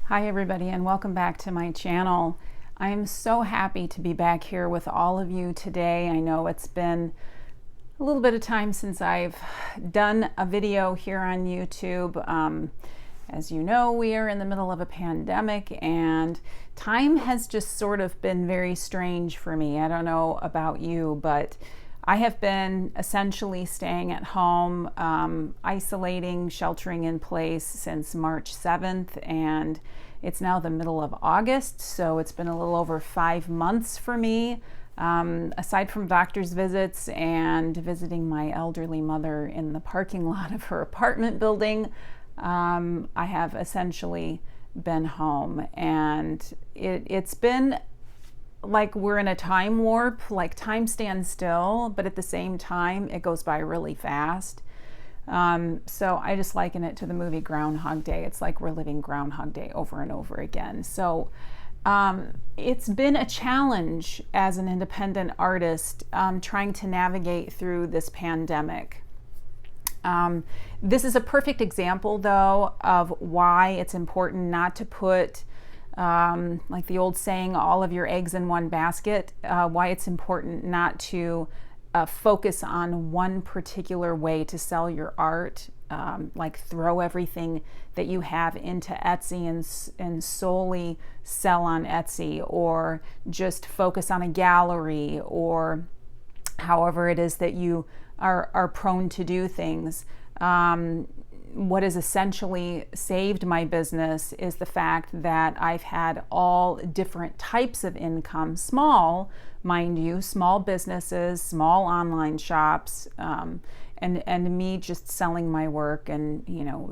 Hi everybody, and welcome back to my channel. I am so happy to be back here with all of you today. I know it's been a little bit of time since I've done a video here on YouTube. As you know, we are in the middle of a pandemic and time has just sort of been very strange for me. I don't know about you, but I have been essentially staying at home, isolating, sheltering in place since March 7th, and it's now the middle of August, so it's been a little over 5 months for me. Aside from doctor's visits and visiting my elderly mother in the parking lot of her apartment building, I have essentially been home, and it's been like we're in a time warp, like time stands still, but at the same time, it goes by really fast. So I just liken it to the movie Groundhog Day. It's like we're living Groundhog Day over and over again. So it's been a challenge as an independent artist trying to navigate through this pandemic. This is a perfect example, though, of why it's important not to put like the old saying, all of your eggs in one basket, why it's important not to focus on one particular way to sell your art, like throw everything that you have into Etsy and solely sell on Etsy, or just focus on a gallery, or however it is that you are prone to do things. What has essentially saved my business is the fact that I've had all different types of income, small, mind you, small businesses, small online shops, and me just selling my work, and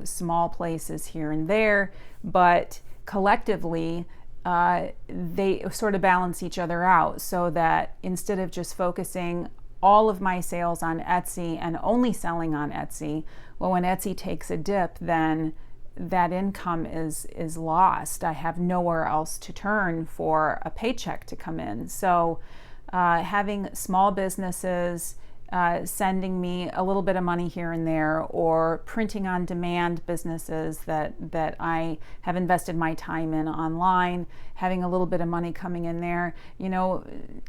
small places here and there, but collectively they sort of balance each other out, so that instead of just focusing all of my sales on Etsy and only selling on Etsy, well, when Etsy takes a dip, then that income is lost. I have nowhere else to turn for a paycheck to come in. So having small businesses sending me a little bit of money here and there, or printing on demand businesses that I have invested my time in online, having a little bit of money coming in there,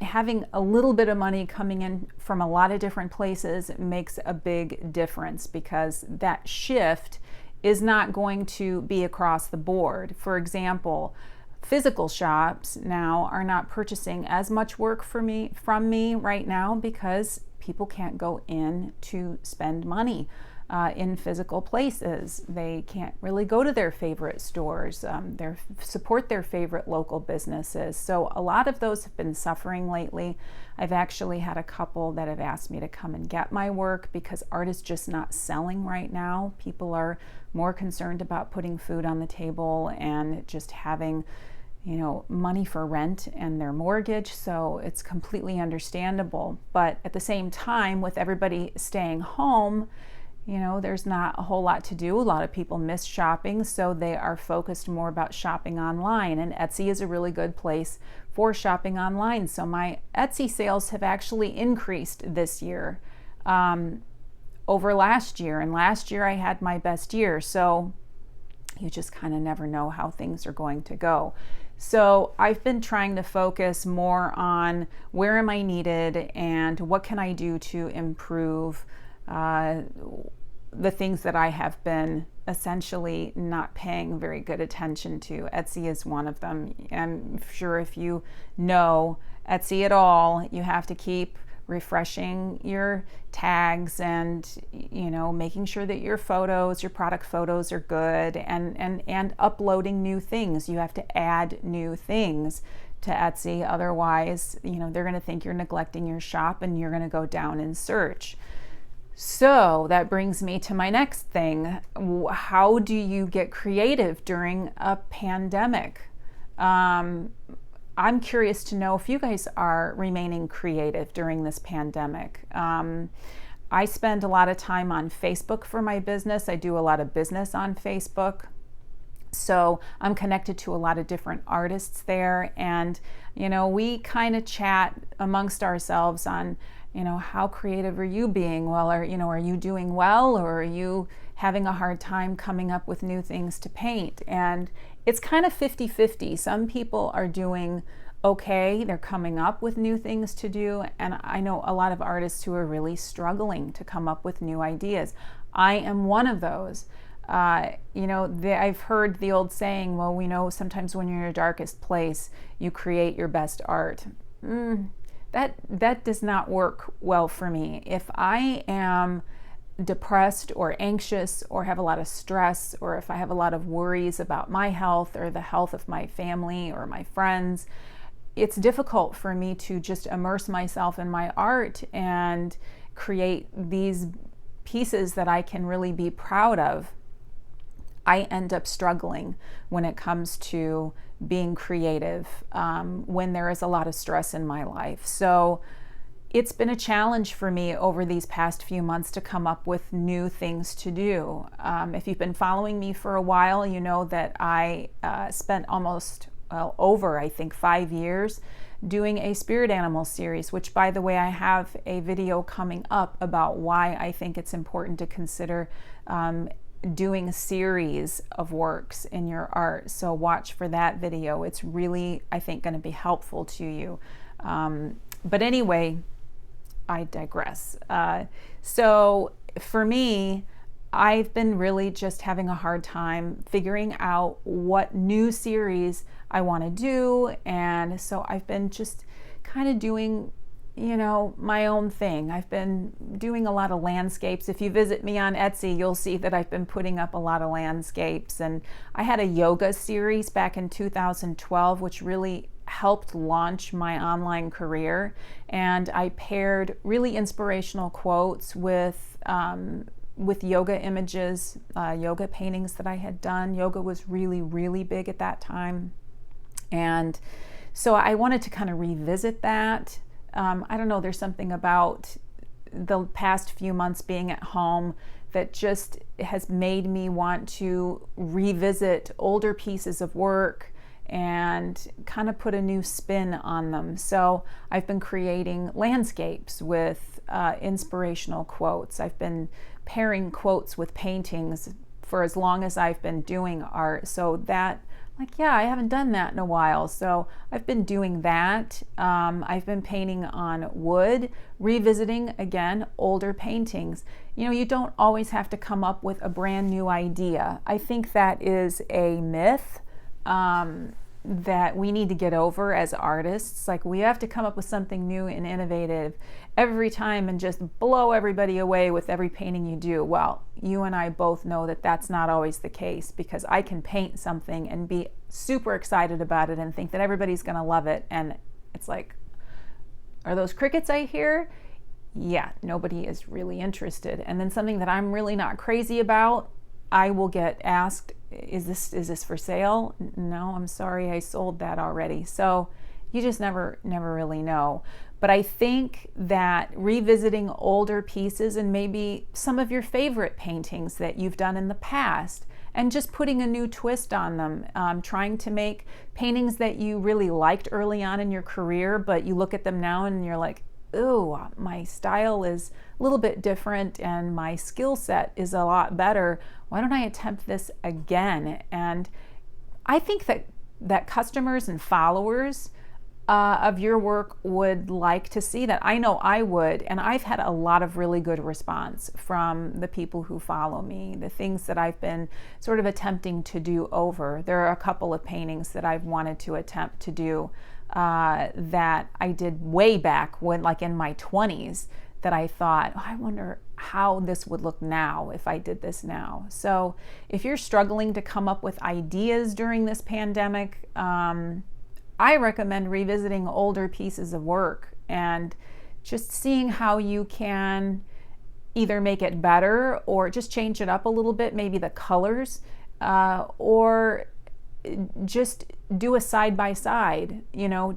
having a little bit of money coming in from a lot of different places makes a big difference, because that shift is not going to be across the board. For example, physical shops now are not purchasing as much work from me right now, because people can't go in to spend money in physical places. They can't really go to their favorite stores, support their favorite local businesses. So a lot of those have been suffering lately. I've actually had a couple that have asked me to come and get my work because art is just not selling right now. People are more concerned about putting food on the table and just having money for rent and their mortgage, so it's completely understandable. But at the same time, with everybody staying home, there's not a whole lot to do. A lot of people miss shopping, so they are focused more about shopping online, and Etsy is a really good place for shopping online. So my Etsy sales have actually increased this year over last year, and last year I had my best year. So you just kind of never know how things are going to go. So I've been trying to focus more on where am I needed and what can I do to improve the things that I have been essentially not paying very good attention to. Etsy is one of them. I'm sure if you know Etsy at all, you have to keep refreshing your tags and making sure that your product photos are good, and uploading new things. You have to add new things to Etsy, otherwise they're going to think you're neglecting your shop and you're going to go down in search. So that brings me to my next thing. How do you get creative during a pandemic? I'm curious to know if you guys are remaining creative during this pandemic. I spend a lot of time on Facebook for my business. I do a lot of business on Facebook. So I'm connected to a lot of different artists there, and we kind of chat amongst ourselves on how creative are you being? Well, are you doing well, or are you having a hard time coming up with new things to paint? And it's kind of 50-50. Some people are doing okay, they're coming up with new things to do, and I know a lot of artists who are really struggling to come up with new ideas. I am one of those. I've heard the old saying, well, we know sometimes when you're in your darkest place, you create your best art. That does not work well for me. If I am depressed or anxious or have a lot of stress, or if I have a lot of worries about my health or the health of my family or my friends, it's difficult for me to just immerse myself in my art and create these pieces that I can really be proud of. I end up struggling when it comes to being creative when there is a lot of stress in my life. So it's been a challenge for me over these past few months to come up with new things to do. If you've been following me for a while, you know that I spent over, I think, 5 years doing a spirit animal series, which, by the way, I have a video coming up about why I think it's important to consider doing a series of works in your art. So watch for that video. It's really, I think, going to be helpful to you. But anyway, I digress. So for me, I've been really just having a hard time figuring out what new series I want to do. And so I've been just kind of doing, my own thing. I've been doing a lot of landscapes. If you visit me on Etsy, you'll see that I've been putting up a lot of landscapes. And I had a yoga series back in 2012, which really helped launch my online career. And I paired really inspirational quotes with yoga images, yoga paintings that I had done. Yoga was really, really big at that time. And so I wanted to kind of revisit that. I don't know, there's something about the past few months being at home that just has made me want to revisit older pieces of work and kind of put a new spin on them. So I've been creating landscapes with inspirational quotes. I've been pairing quotes with paintings for as long as I've been doing art. So that, I haven't done that in a while. So I've been doing that. I've been painting on wood, revisiting, again, older paintings. You don't always have to come up with a brand new idea. I think that is a myth that we need to get over as artists. We have to come up with something new and innovative every time and just blow everybody away with every painting you do. Well, you and I both know that that's not always the case, because I can paint something and be super excited about it and think that everybody's going to love it. And it's like, are those crickets I hear? Yeah, nobody is really interested. And then something that I'm really not crazy about, I will get asked, is this for sale? No, I'm sorry, I sold that already. So you just never really know. But I think that revisiting older pieces and maybe some of your favorite paintings that you've done in the past and just putting a new twist on them, trying to make paintings that you really liked early on in your career, but you look at them now and you're like, ooh, my style is a little bit different and my skill set is a lot better. Why don't I attempt this again? And I think that customers and followers of your work would like to see that. I know I would, and I've had a lot of really good response from the people who follow me, the things that I've been sort of attempting to do over. There are a couple of paintings that I've wanted to attempt to do that I did way back when, in my 20s, that I thought, I wonder how this would look now if I did this now. So if you're struggling to come up with ideas during this pandemic, I recommend revisiting older pieces of work and just seeing how you can either make it better or just change it up a little bit, maybe the colors, or just do a side-by-side,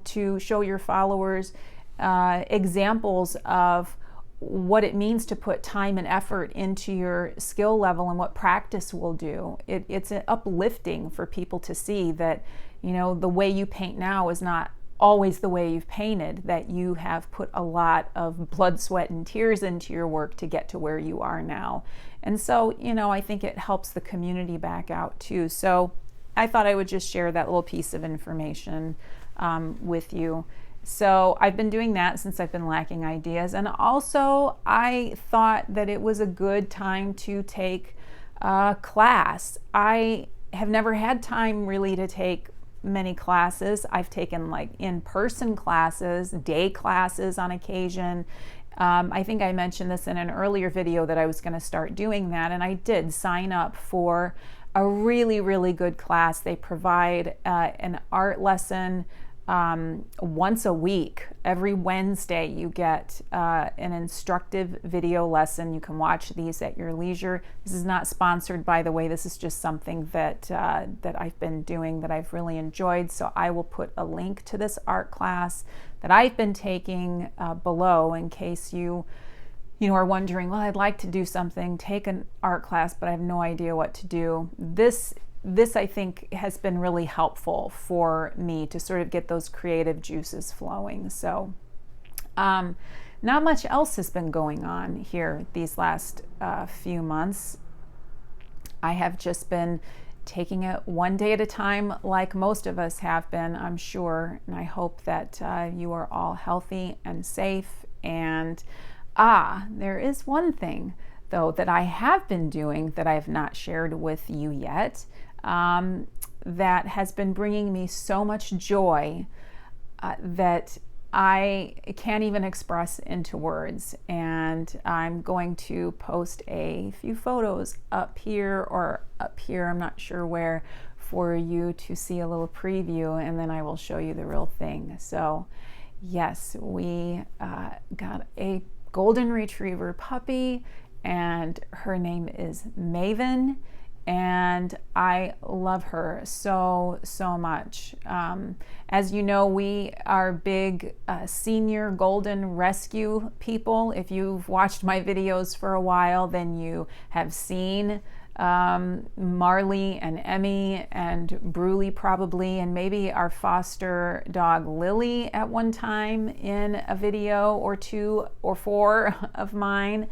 to show your followers examples of what it means to put time and effort into your skill level and what practice will do. It's uplifting for people to see that, the way you paint now is not always the way you've painted, that you have put a lot of blood, sweat, and tears into your work to get to where you are now. And so, I think it helps the community back out too. So I thought I would just share that little piece of information with you. So I've been doing that since I've been lacking ideas. And also I thought that it was a good time to take a class. I have never had time really to take many classes. I've taken like in-person classes, day classes on occasion. I think I mentioned this in an earlier video that I was going to start doing that, and I did sign up for a really, really good class. They provide an art lesson once a week. Every Wednesday you get an instructive video lesson. You can watch these at your leisure. This is not sponsored, by the way. This is just something that I've been doing that I've really enjoyed. So I will put a link to this art class that I've been taking below, in case you are wondering, well, I'd like to do something, take an art class, but I have no idea what to do. This I think has been really helpful for me to sort of get those creative juices flowing. So not much else has been going on here these last few months. I have just been taking it one day at a time, like most of us have been, I'm sure. And I hope that you are all healthy and safe. And there is one thing though that I have been doing that I have not shared with you yet, that has been bringing me so much joy that I can't even express into words. And I'm going to post a few photos up here or up here, I'm not sure where, for you to see a little preview, and then I will show you the real thing. So yes, we got a golden retriever puppy, and her name is Maven. And I love her so much. As you know, we are big senior golden rescue people. If you've watched my videos for a while, then you have seen Marley and Emmy and Bruley probably, and maybe our foster dog Lily at one time in a video or 2 or 4 of mine.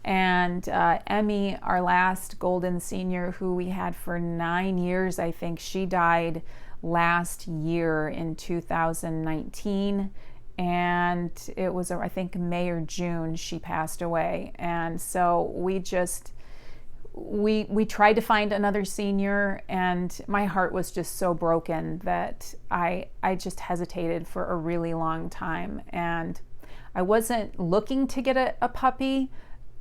And Emmy, our last golden senior, who we had for 9 years, I think, she died last year in 2019. And it was, I think, May or June she passed away. And so we tried to find another senior, and my heart was just so broken that I just hesitated for a really long time. And I wasn't looking to get a puppy.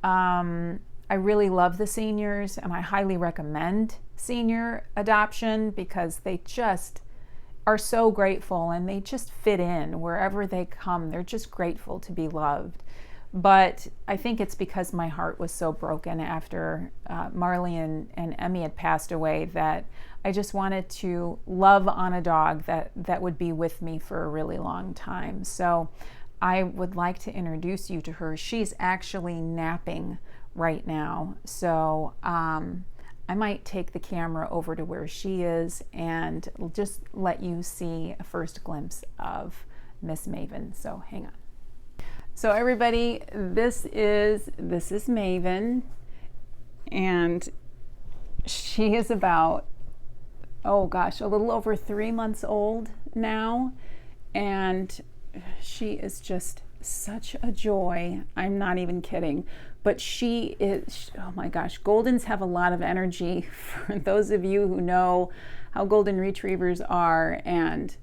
I really love the seniors, and I highly recommend senior adoption because they just are so grateful and they just fit in wherever they come. They're just grateful to be loved. But I think it's because my heart was so broken after Marley and Emmy had passed away that I just wanted to love on a dog that would be with me for a really long time. So I would like to introduce you to her. She's actually napping right now. So I might take the camera over to where she is and just let you see a first glimpse of Miss Maven. So hang on. So everybody, this is Maven, and she is about, oh gosh, a little over 3 months old now, and she is just such a joy. I'm not even kidding. But she is, oh my gosh, Goldens have a lot of energy, for those of you who know how Golden Retrievers are. And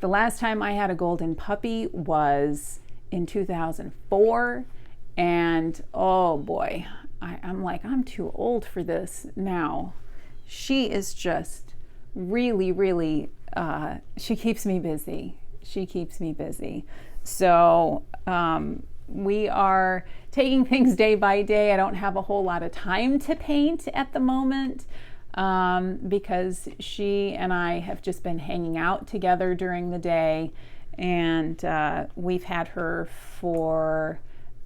the last time I had a Golden puppy was in 2004. And oh boy, I'm like, I'm too old for this now. She is just really, she keeps me busy. She keeps me busy. So we are taking things day by day. I don't have a whole lot of time to paint at the moment because she and I have just been hanging out together during the day, and we've had her for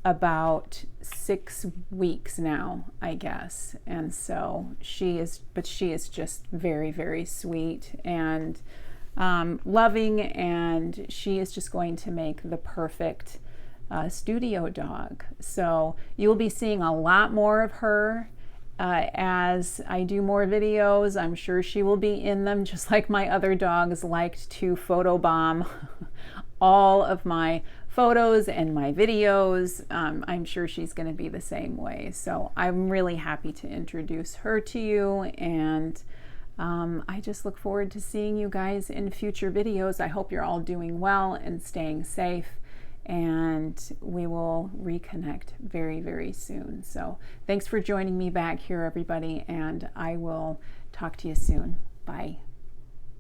about 6 weeks now, I guess. And so she is just very sweet and loving, and she is just going to make the perfect studio dog. So you'll be seeing a lot more of her as I do more videos, I'm sure she will be in them, just like my other dogs liked to photobomb all of my photos and my videos. I'm sure she's going to be the same way. So I'm really happy to introduce her to you, and I just look forward to seeing you guys in future videos. I hope you're all doing well and staying safe, and we will reconnect very, very soon. So thanks for joining me back here, everybody, and I will talk to you soon. Bye.